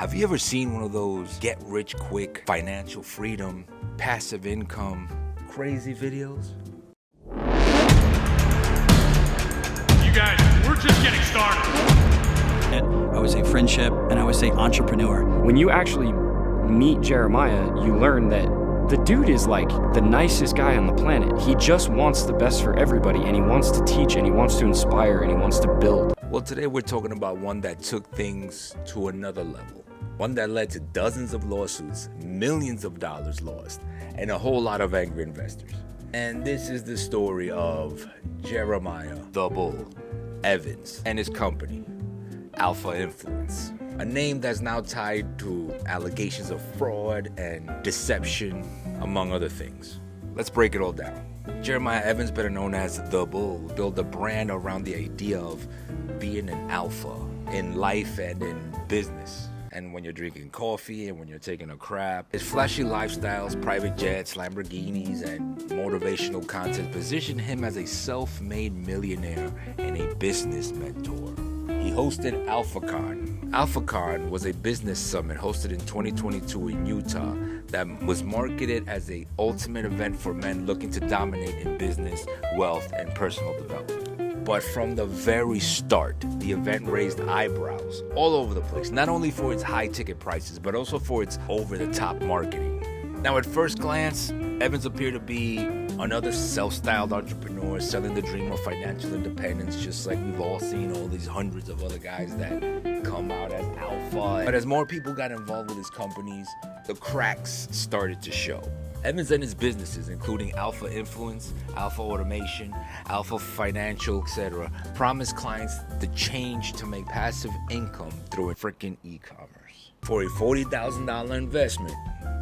Have you ever seen one of those get rich quick, financial freedom, passive income, crazy videos? You guys, we're just getting started. I would say friendship, and I would say entrepreneur. When you actually meet Jeremiah, you learn that the dude is like the nicest guy on the planet. He just wants the best for everybody, and he wants to teach, and he wants to inspire, and he wants to build. Well, today we're talking about one that took things to another level. One that led to dozens of lawsuits, millions of dollars lost, and a whole lot of angry investors. And this is the story of Jeremiah "The Bull" Evans and his company, Alpha Influence. A name that's now tied to allegations of fraud and deception, among other things. Let's break it all down. Jeremiah Evans, better known as The Bull, built a brand around the idea of being an alpha in life and in business. And when you're drinking coffee and when you're taking a crap. His flashy lifestyles, private jets, Lamborghinis, and motivational content position him as a self-made millionaire and a business mentor. He hosted AlphaCon. AlphaCon was a business summit hosted in 2022 in Utah that was marketed as the ultimate event for men looking to dominate in business, wealth, and personal development. But from the very start, the event raised eyebrows all over the place, not only for its high ticket prices, but also for its over-the-top marketing. Now, at first glance, Evans appeared to be another self-styled entrepreneur selling the dream of financial independence, just like we've all seen all these hundreds of other guys that come out as alpha. But as more people got involved with his companies, the cracks started to show. Evans and his businesses, including Alpha Influence, Alpha Automation, Alpha Financial, etc., promised clients the change to make passive income through a freaking e-commerce. For a $40,000 investment,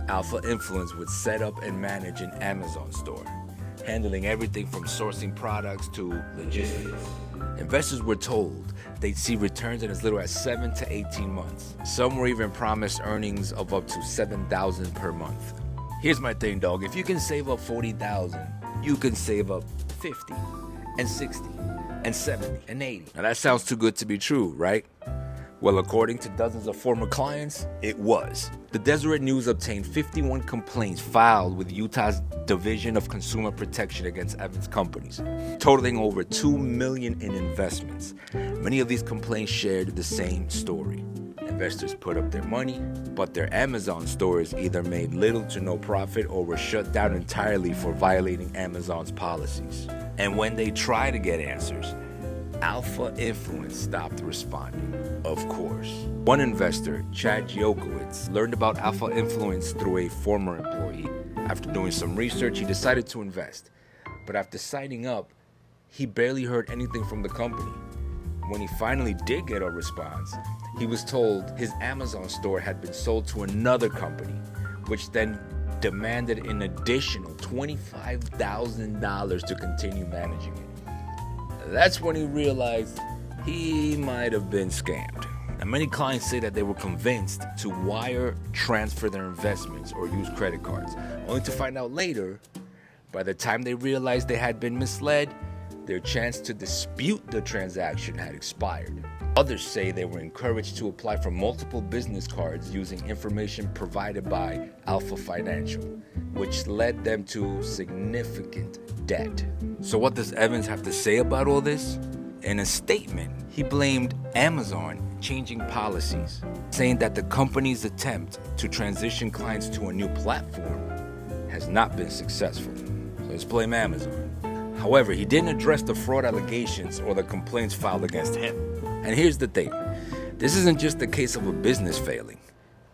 Alpha Influence would set up and manage an Amazon store, handling everything from sourcing products to logistics. Investors were told they'd see returns in as little as 7 to 18 months. Some were even promised earnings of up to $7,000 per month. Here's my thing, dog. If you can save up $40,000, you can save up 50 and 60 and 70 and 80. Now that sounds too good to be true, right? Well, according to dozens of former clients, it was. The Deseret News obtained 51 complaints filed with Utah's Division of Consumer Protection against Evans companies, totaling over $2 million in investments. Many of these complaints shared the same story. Investors put up their money, but their Amazon stores either made little to no profit or were shut down entirely for violating Amazon's policies. And when they tried to get answers, Alpha Influence stopped responding, of course. One investor, Chad Yokowitz, learned about Alpha Influence through a former employee. After doing some research, he decided to invest. But after signing up, he barely heard anything from the company. When he finally did get a response, he was told his Amazon store had been sold to another company, which then demanded an additional $25,000 to continue managing it. That's when he realized he might have been scammed. And many clients say that they were convinced to wire transfer their investments or use credit cards, only to find out later, by the time they realized they had been misled, their chance to dispute the transaction had expired. Others say they were encouraged to apply for multiple business cards using information provided by Alpha Financial, which led them to significant debt. So what does Evans have to say about all this? In a statement, he blamed Amazon changing policies, saying that the company's attempt to transition clients to a new platform has not been successful. So let's blame Amazon. However, he didn't address the fraud allegations or the complaints filed against him. And here's the thing. This isn't just a case of a business failing.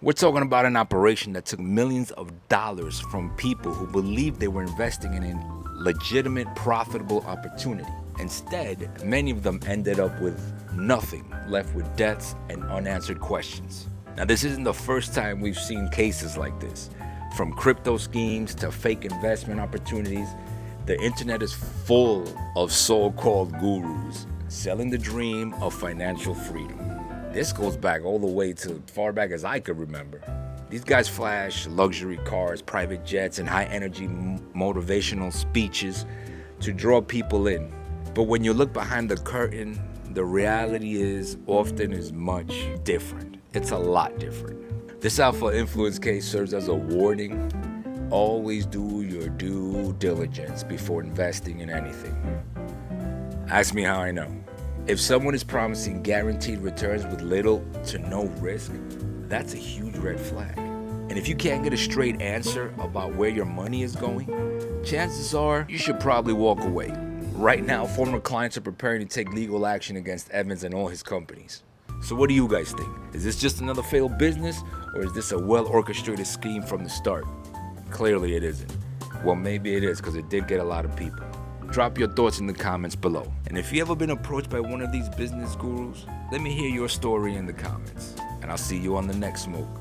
We're talking about an operation that took millions of dollars from people who believed they were investing in a legitimate, profitable opportunity. Instead, many of them ended up with nothing, left with debts and unanswered questions. Now, this isn't the first time we've seen cases like this. From crypto schemes to fake investment opportunities, the internet is full of so-called gurus selling the dream of financial freedom. This goes back all the way to far back as I could remember. These guys flash luxury cars, private jets, and high-energy motivational speeches to draw people in. But when you look behind the curtain, the reality is often is much different. It's a lot different. This alpha influence case serves as a warning. Always do your due diligence before investing in anything. Ask me how I know. If someone is promising guaranteed returns with little to no risk, that's a huge red flag. And if you can't get a straight answer about where your money is going, chances are you should probably walk away. Right now, former clients are preparing to take legal action against Evans and all his companies. So what do you guys think? Is this just another failed business, or is this a well-orchestrated scheme from the start? Clearly it isn't. Well, maybe it is, because it did get a lot of people. Drop your thoughts in the comments below. And if you ever been approached by one of these business gurus, let me hear your story in the comments. And I'll see you on the next smoke.